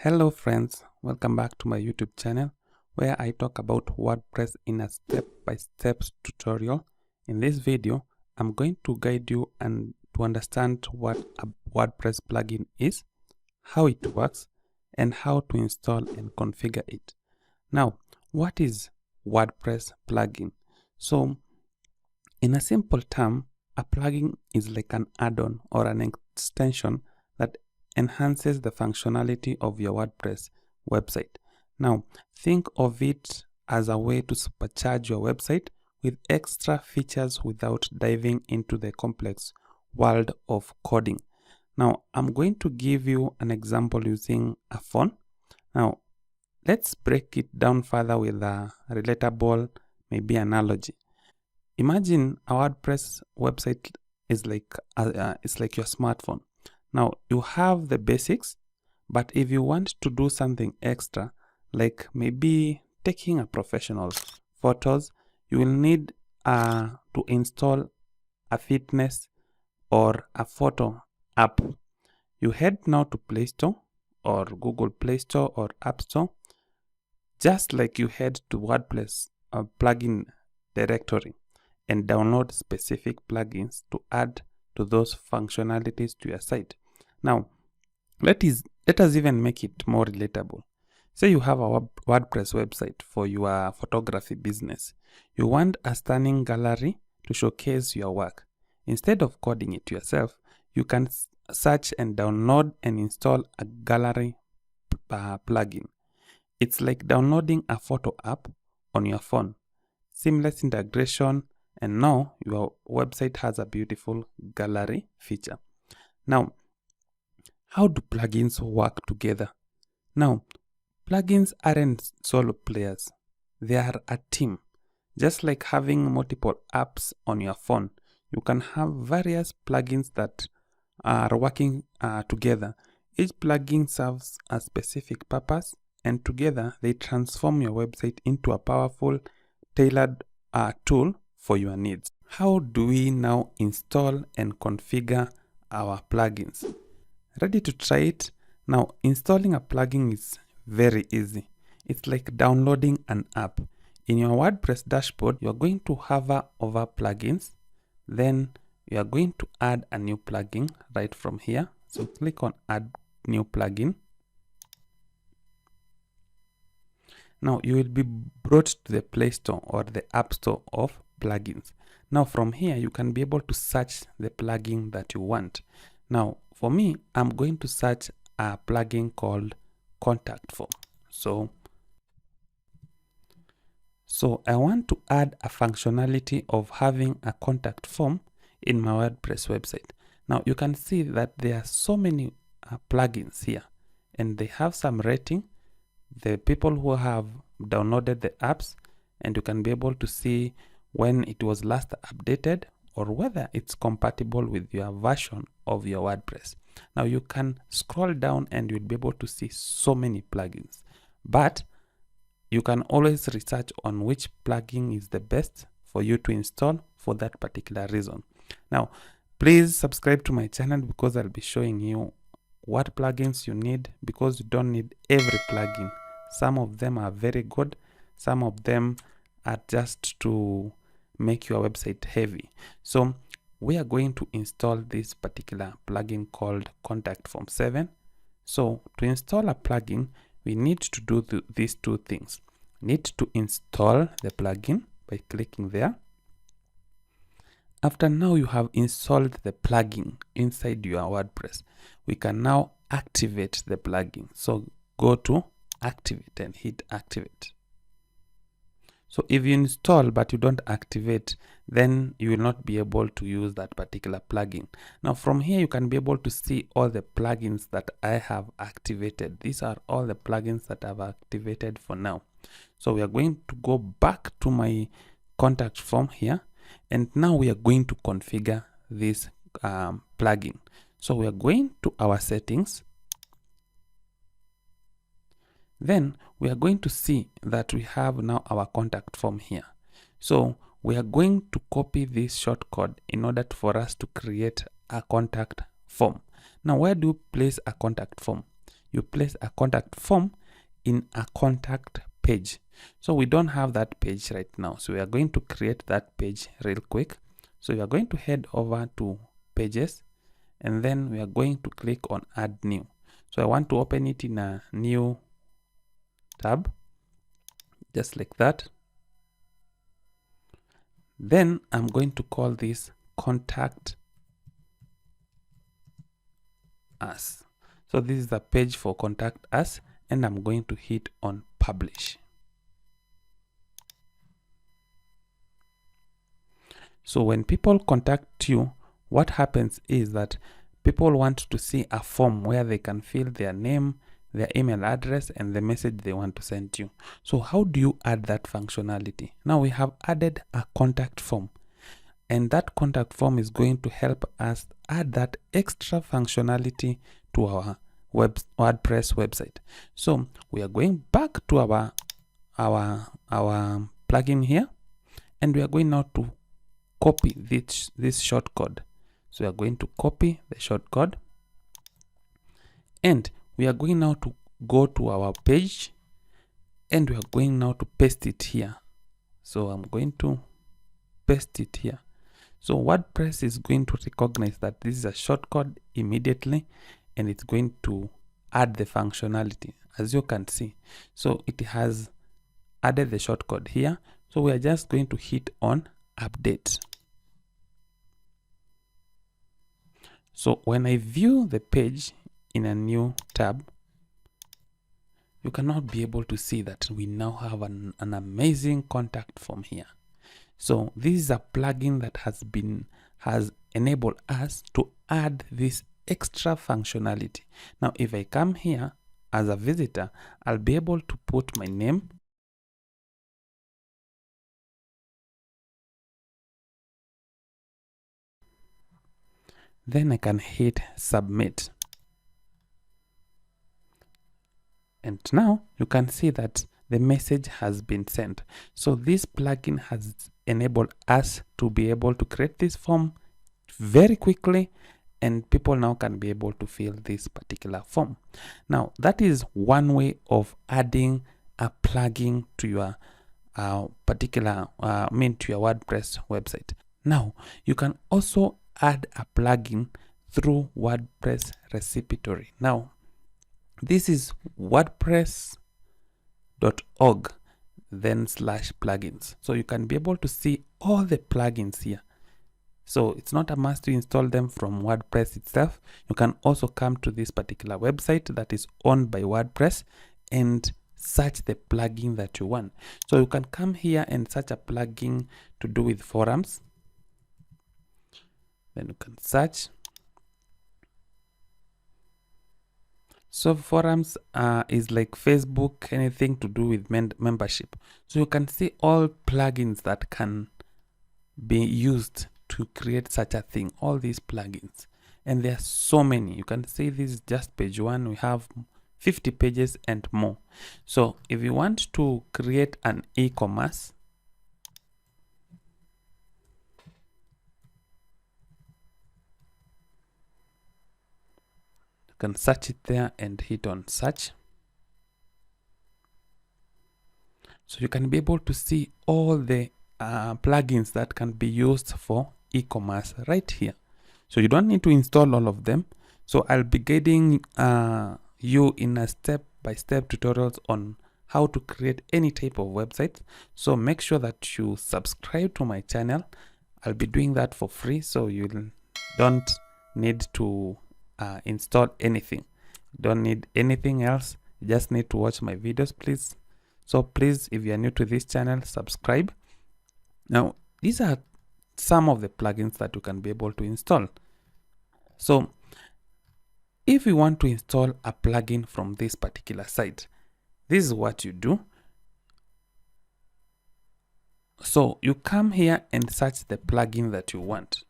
Hello friends, welcome back to my YouTube channel where I talk about WordPress in a step-by-step tutorial. In this video, I'm going to guide you and to understand what a WordPress plugin is, how it works, and how to install and configure it. Now, what is WordPress plugin? So, in a simple term, a plugin is like an add-on or an extension that enhances the functionality of your WordPress website. Now, think of it as a way to supercharge your website with extra features without diving into the complex world of coding. Now, I'm going to give you an example using a phone. Now, let's break it down further with a relatable, maybe analogy. Imagine a WordPress website is like it's like your smartphone. Now you have the basics, but if you want to do something extra, like maybe taking a professional photos, you will need to install a fitness or a photo app. You head now to Play Store or Google Play Store or App Store, just like you head to WordPress plugin directory and download specific plugins to add to those functionalities to your site. Now, let us even make it more relatable. Say you have a WordPress website for your photography business. You want a stunning gallery to showcase your work. Instead of coding it yourself, you can search and download and install a gallery plugin. It's like downloading a photo app on your phone. Seamless integration, and now your website has a beautiful gallery feature. Now, how do plugins work together? Now, plugins aren't solo players. They are a team. Just like having multiple apps on your phone, you can have various plugins that are working together. Each plugin serves a specific purpose, and together they transform your website into a powerful, tailored tool for your needs. How do we now install and configure our plugins? Ready to try it? Now, installing a plugin is very easy. It's like downloading an app. In your WordPress dashboard, you're going to hover over plugins. Then you are going to add a new plugin right from here. So click on add new plugin. Now you will be brought to the Play Store or the App Store of plugins. Now from here, you can be able to search the plugin that you want. Now for me, I'm going to search a plugin called Contact Form. So I want to add a functionality of having a contact form in my WordPress website. Now you can see that there are so many plugins here, and they have some rating. The people who have downloaded the apps, and you can be able to see when it was last updated or whether it's compatible with your version of your WordPress. Now you can scroll down and you'll be able to see so many plugins, but you can always research on which plugin is the best for you to install for that particular reason. Now, please subscribe to my channel because I'll be showing you what plugins you need, because you don't need every plugin. Some of them are very good. Some of them are just to make your website heavy. So we are going to install this particular plugin called Contact Form 7. So to install a plugin, we need to do these two things. Need to install the plugin by clicking there. After now you have installed the plugin inside your WordPress, we can now activate the plugin. So go to activate and hit activate. So if you install but you don't activate, then you will not be able to use that particular plugin. Now from here, you can be able to see all the plugins that I have activated. These are all the plugins that I've activated for now. So we are going to go back to my contact form here, and now we are going to configure this plugin. So we are going to our settings. Then we are going to see that we have now our contact form here. So we are going to copy this shortcode in order for us to create a contact form. Now, where do you place a contact form? you place a contact form in a contact page. So we don't have that page right now, so we are going to create that page real quick. So you are going to head over to pages, and then we are going to click on add new. So I want to open it in a new tab, just like that. Then I'm going to call this contact us. So this is the page for contact us, and I'm going to hit on publish. So when people contact you, what happens is that people want to see a form where they can fill their name, their email address, and the message they want to send you. So how do you add that functionality? Now we have added a contact form, and that contact form is going to help us add that extra functionality to our WordPress website. So we are going back to our plugin here, and we are going now to copy this shortcode. So we are going to copy the shortcode, and we are going now to go to our page, and we are going now to paste it here. So I'm going to paste it here. So WordPress is going to recognize that this is a shortcode immediately, and it's going to add the functionality, as you can see. So it has added the shortcode here. So we are just going to hit on update. So when I view the page in a new tab, you cannot be able to see that we now have an amazing contact form here. So this is a plugin that has enabled us to add this extra functionality. Now, if I come here as a visitor, I'll be able to put my name, then I can hit submit. And now you can see that the message has been sent. So this plugin has enabled us to be able to create this form very quickly, and people now can be able to fill this particular form. Now that is one way of adding a plugin to your to your WordPress website. Now you can also add a plugin through WordPress repository. Now this is WordPress.org then /plugins. So you can be able to see all the plugins here. So it's not a must to install them from WordPress itself. You can also come to this particular website that is owned by WordPress and search the plugin that you want. So you can come here and search a plugin to do with forums. Then you can search. So forums is like Facebook, anything to do with membership. So you can see all plugins that can be used to create such a thing, all these plugins. And there are so many. You can see this is just page 1. We have 50 pages and more. So if you want to create an e-commerce, you can search it there and hit on search. So you can be able to see all the plugins that can be used for e-commerce right here. So you don't need to install all of them. So I'll be guiding you in a step-by-step tutorials on how to create any type of website. So make sure that you subscribe to my channel. I'll be doing that for free, so you don't need to install anything. You don't need anything else. You just need to watch my videos, please. So please, if you are new to this channel, subscribe. Now, these are some of the plugins that you can be able to install. So if you want to install a plugin from this particular site, this is what you do. So you come here and search the plugin that you want.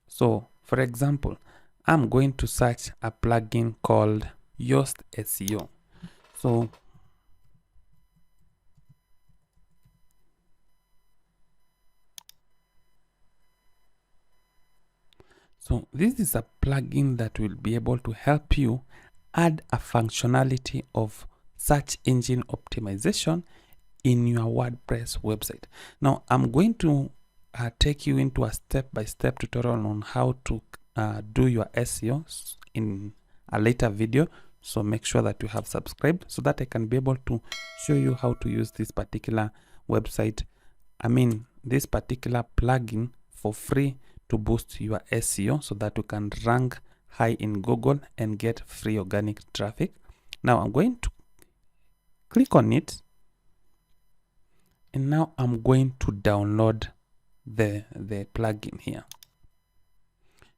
So for example, I'm going to search a plugin called Yoast SEO. So this is a plugin that will be able to help you add a functionality of search engine optimization in your WordPress website. Now I'm going to take you into a step-by-step tutorial on how to do your SEO in a later video, so make sure that you have subscribed so that I can be able to show you how to use this particular website, this particular plugin for free to boost your SEO so that you can rank high in Google and get free organic traffic. Now I'm going to click on it, and now I'm going to download the plugin here.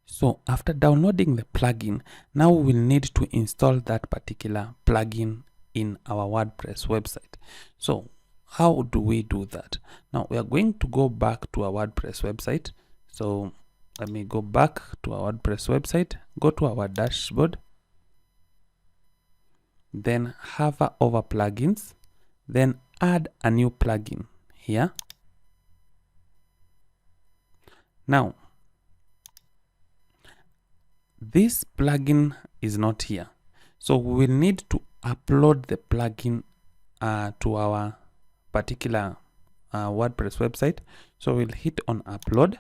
So after downloading the plugin, now we'll need to install that particular plugin in our WordPress website. So how do we do that? Now we are going to go back to our WordPress website. So let me go back to our WordPress website, go to our dashboard, then hover over plugins, then add a new plugin here. Now this plugin is not here, so we will need to upload the plugin to our particular WordPress website. So we'll hit on upload,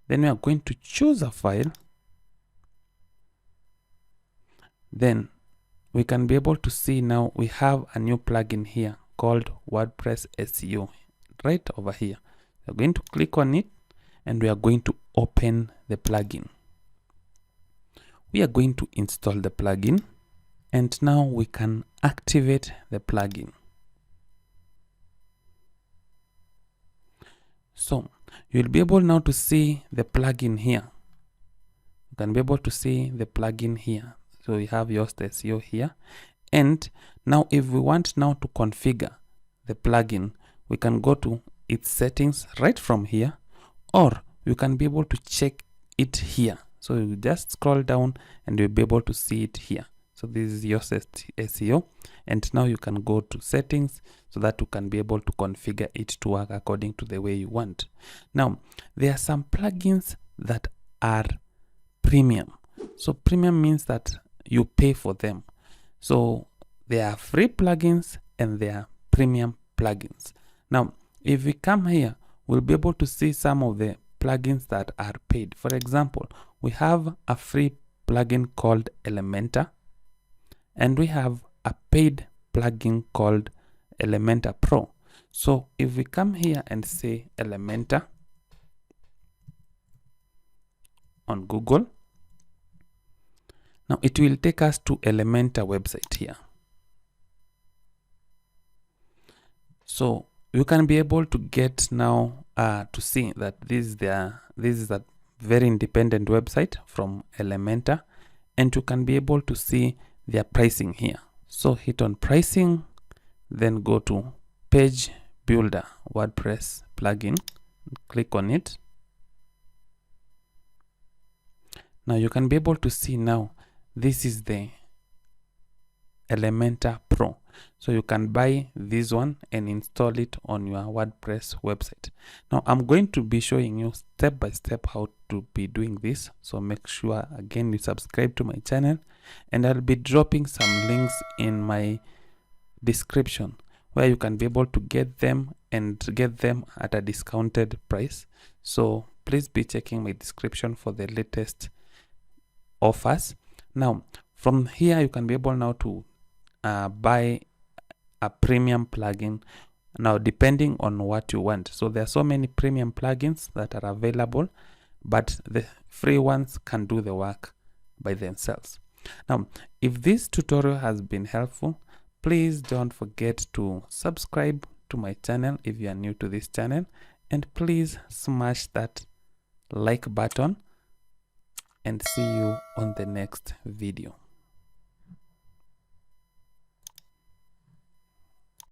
then we are going to choose a file, then we can be able to see now we have a new plugin here called WordPress SEO right over here. We're going to click on it and we are going to open the plugin. We are going to install the plugin, and now we can activate the plugin. So you'll be able now to see the plugin here. You can be able to see the plugin here. So we have Yoast SEO here. And now if we want now to configure the plugin, we can go to its settings right from here, or you can be able to check it here. So you just scroll down and you'll be able to see it here. So this is Yoast SEO, and now you can go to settings so that you can be able to configure it to work according to the way you want. Now there are some plugins that are premium. So premium means that you pay for them. So there are free plugins and there are premium plugins. Now if we come here, we'll be able to see some of the plugins that are paid. For example, we have a free plugin called Elementor, and we have a paid plugin called Elementor Pro. So if we come here and say Elementor on Google, now it will take us to Elementor website here. So you can be able to get now to see that this is a very independent website from Elementor, and you can be able to see their pricing here. So hit on pricing, then go to page builder WordPress plugin, click on it. Now you can be able to see now this is the Elementor Pro. So you can buy this one and install it on your WordPress website. Now I'm going to be showing you step by step how to be doing this. So make sure again you subscribe to my channel, and I'll be dropping some links in my description where you can be able to get them and get them at a discounted price. So please be checking my description for the latest offers. Now from here you can be able now to buy a premium plugin, now depending on what you want. So there are so many premium plugins that are available, but the free ones can do the work by themselves. Now if this tutorial has been helpful, please don't forget to subscribe to my channel if you are new to this channel, and please smash that like button, and see you on the next video.